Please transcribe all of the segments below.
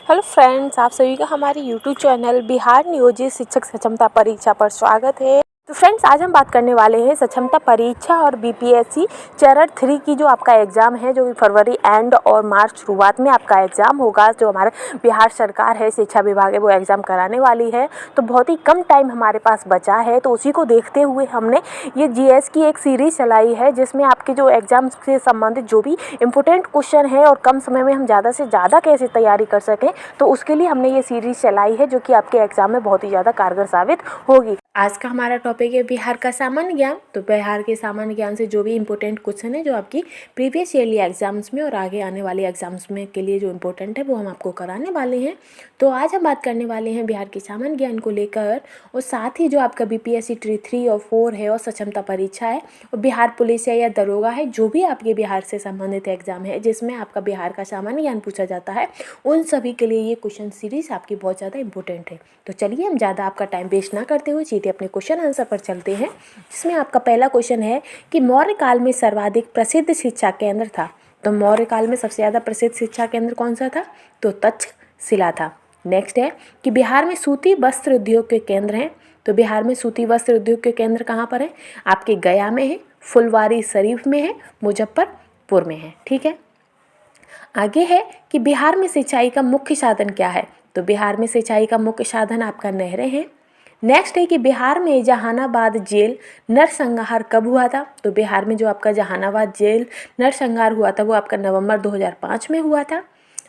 Hello friends, आप सभी का हमारे यूट्यूब चैनल बिहार नियोजित शिक्षक सक्षमता परीक्षा पर स्वागत है। तो फ्रेंड्स, आज हम बात करने वाले हैं सक्षमता परीक्षा और बीपीएससी चरण 3 की जो आपका एग्ज़ाम है, जो कि फरवरी एंड और मार्च शुरुआत में आपका एग्ज़ाम होगा। जो हमारे बिहार सरकार है, शिक्षा विभाग है, वो एग्ज़ाम कराने वाली है। तो बहुत ही कम टाइम हमारे पास बचा है, तो उसी को देखते हुए हमने ये जीएस की एक सीरीज़ चलाई है, जिसमें आपके जो एग्ज़ाम से संबंधित जो भी इम्पोर्टेंट क्वेश्चन है और कम समय में हम ज़्यादा से ज़्यादा कैसे तैयारी कर सकें, तो उसके लिए हमने ये सीरीज़ चलाई है, जो कि आपके एग्ज़ाम में बहुत ही ज़्यादा कारगर साबित होगी। आज का हमारा टॉपिक है बिहार का सामान्य ज्ञान। तो बिहार के सामान्य ज्ञान से जो भी इंपॉर्टेंट क्वेश्चन है, जो आपकी प्रीवियस ईयरली एग्जाम्स में और आगे आने वाले एग्जाम्स में के लिए जो इम्पोर्टेंट है, वो हम आपको कराने वाले हैं। तो आज हम बात करने वाले हैं बिहार के सामान्य ज्ञान को लेकर, और साथ ही जो आपका बीपीएससी 3 और 4 है और सक्षमता परीक्षा है और बिहार पुलिस है या दरोगा है, जो भी आपके बिहार से संबंधित एग्जाम है जिसमें आपका बिहार का सामान्य ज्ञान पूछा जाता है, उन सभी के लिए ये क्वेश्चन सीरीज आपकी बहुत ज़्यादा इंपॉर्टेंट है। तो चलिए हम ज़्यादा आपका टाइम वेस्ट ना करते हुए सीधे अपने क्वेश्चन आंसर पर चलते हैं, जिसमें आपका पहला क्वेश्चन है कि मौर्य काल में सर्वाधिक प्रसिद्ध शिक्षा केंद्र था। तो मौर्य काल में सबसे ज़्यादा प्रसिद्ध शिक्षा केंद्र कौन सा था? तो तक्षशिला था। नेक्स्ट है कि बिहार में सूती वस्त्र उद्योग के केंद्र हैं। तो बिहार में सूती वस्त्र उद्योग के केंद्र कहाँ पर है? आपके गया में है, फुलवारी शरीफ में है, मुजफ्फरपुर में है। ठीक है। आगे है कि बिहार में सिंचाई का मुख्य साधन क्या है? तो बिहार में सिंचाई का मुख्य साधन आपका नहरें हैं। नेक्स्ट है कि बिहार में जहानाबाद जेल नरसंहार कब हुआ था? तो बिहार में जो आपका जहानाबाद जेल नरसंहार हुआ था, वो आपका नवंबर 2005 में हुआ था।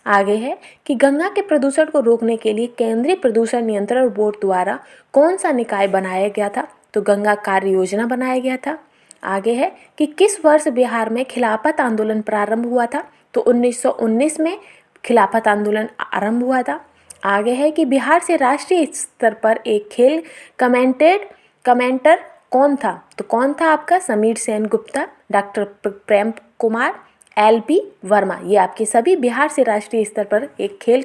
आगे है कि गंगा के प्रदूषण को रोकने के लिए केंद्रीय प्रदूषण नियंत्रण बोर्ड द्वारा कौन सा निकाय बनाया गया था? तो गंगा कार्य योजना बनाया गया था। आगे है कि किस वर्ष बिहार में खिलाफत आंदोलन प्रारंभ हुआ था? तो 1919 में खिलाफत आंदोलन आरंभ हुआ था। आगे है कि बिहार से राष्ट्रीय स्तर पर एक खेल कमेंटर कौन था? तो कौन था आपका? Sameer Sen Gupta, doctor Prem Kumar, LP Verma. ये आपके सभी बिहार से राष्ट्रीय स्तर पर एक खेल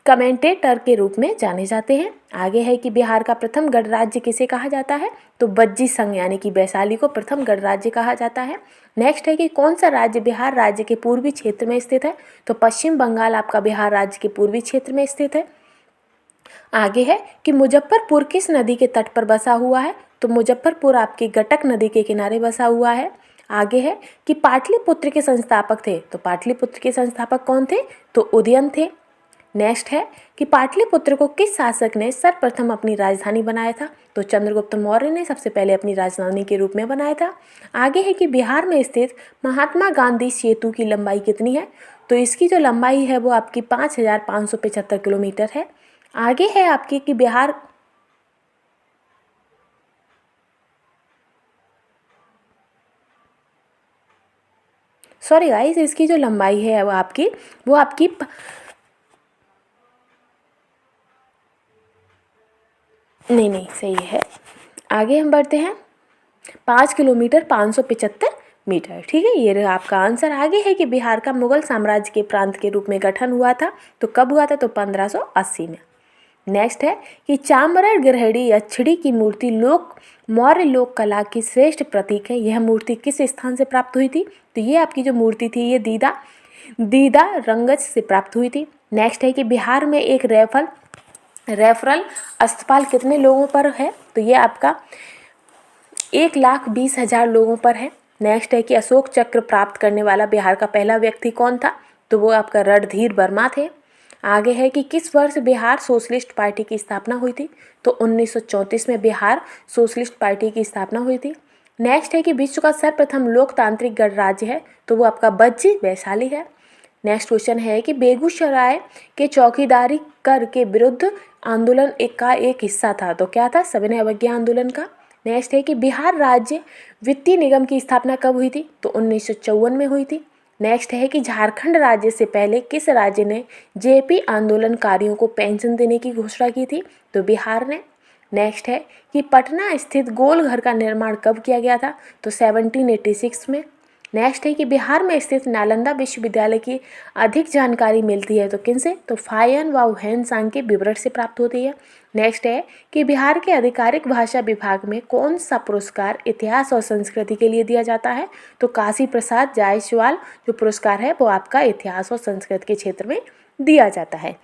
कमेंटेटर के रूप में जाने जाते हैं। आगे है कि बिहार का प्रथम गणराज्य किसे कहा जाता है? तो बज्जी संघ यानी कि वैशाली को प्रथम गणराज्य कहा जाता है। नेक्स्ट है कि कौन सा राज्य बिहार राज्य के पूर्वी क्षेत्र में स्थित है? तो पश्चिम बंगाल आपका बिहार राज्य के पूर्वी क्षेत्र में स्थित है। आगे है कि मुजफ्फरपुर किस नदी के तट पर बसा हुआ है? तो मुजफ्फरपुर आपकी गटक नदी के किनारे बसा हुआ है। आगे है कि पाटलिपुत्र के संस्थापक थे। तो पाटलिपुत्र के संस्थापक कौन थे? तो उदयन थे। नेक्स्ट है कि पाटलिपुत्र को किस शासक ने सर्वप्रथम अपनी राजधानी बनाया था? तो चंद्रगुप्त मौर्य ने सबसे पहले अपनी राजधानी के रूप में बनाया था। आगे है कि बिहार में स्थित महात्मा गांधी सेतु की लंबाई कितनी है? तो इसकी जो लंबाई है, वो आपकी 5575 किलोमीटर है। आगे है आपकी कि बिहार सॉरी गाइस, इसकी जो लंबाई है वो आपकी नहीं सही है। आगे हम बढ़ते हैं। 5 किलोमीटर 575 मीटर। ठीक है, ये रहा आपका आंसर। आगे है कि बिहार का मुगल साम्राज्य के प्रांत के रूप में गठन हुआ था। तो कब हुआ था? तो 1580 में। नेक्स्ट है कि चामरण गृहिणी या छिड़ी की मूर्ति मौर्य लोक कला की श्रेष्ठ प्रतीक है। यह मूर्ति किस स्थान से प्राप्त हुई थी? तो ये आपकी जो मूर्ति थी, ये दीदा रंगज से प्राप्त हुई थी। नेक्स्ट है कि बिहार में एक रेफरल अस्पताल कितने लोगों पर है? तो ये आपका 1,20,000 लोगों पर है। नेक्स्ट है कि अशोक चक्र प्राप्त करने वाला बिहार का पहला व्यक्ति कौन था? तो वो आपका रणधीर वर्मा थे। आगे है कि किस वर्ष बिहार सोशलिस्ट पार्टी की स्थापना हुई थी? तो 1934 में बिहार सोशलिस्ट पार्टी की स्थापना हुई थी। नेक्स्ट है कि विश्व का सर्वप्रथम लोकतांत्रिक गणराज्य है, तो वो आपका बज्जी वैशाली है। नेक्स्ट क्वेश्चन है कि बेगूसराय के चौकीदारी कर के विरुद्ध आंदोलन का एक हिस्सा था। तो क्या था? सविनय अवज्ञा आंदोलन का। नेक्स्ट है कि बिहार राज्य वित्तीय निगम की स्थापना कब हुई थी? तो 1954 में हुई थी। नेक्स्ट है कि झारखंड राज्य से पहले किस राज्य ने जेपी आंदोलनकारियों को पेंशन देने की घोषणा की थी? तो बिहार ने। नेक्स्ट है कि पटना स्थित गोल घर का निर्माण कब किया गया था? तो 1786 में। नेक्स्ट है कि बिहार में स्थित नालंदा विश्वविद्यालय की अधिक जानकारी मिलती है तो किनसे? तो फायन व हेनसांग के विवरण से प्राप्त होती है। नेक्स्ट है कि बिहार के आधिकारिक भाषा विभाग में कौन सा पुरस्कार इतिहास और संस्कृति के लिए दिया जाता है? तो काशी प्रसाद जायसवाल जो पुरस्कार है, वो आपका इतिहास और संस्कृति के क्षेत्र में दिया जाता है।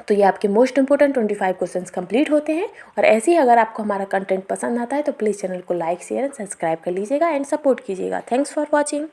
तो ये आपके मोस्ट इंपॉर्टेंट 25 क्वेश्चंस कंप्लीट होते हैं। और ऐसे ही अगर आपको हमारा कंटेंट पसंद आता है तो प्लीज़ चैनल को लाइक शेयर एंड सब्सक्राइब कर लीजिएगा एंड सपोर्ट कीजिएगा। Thanks for watching.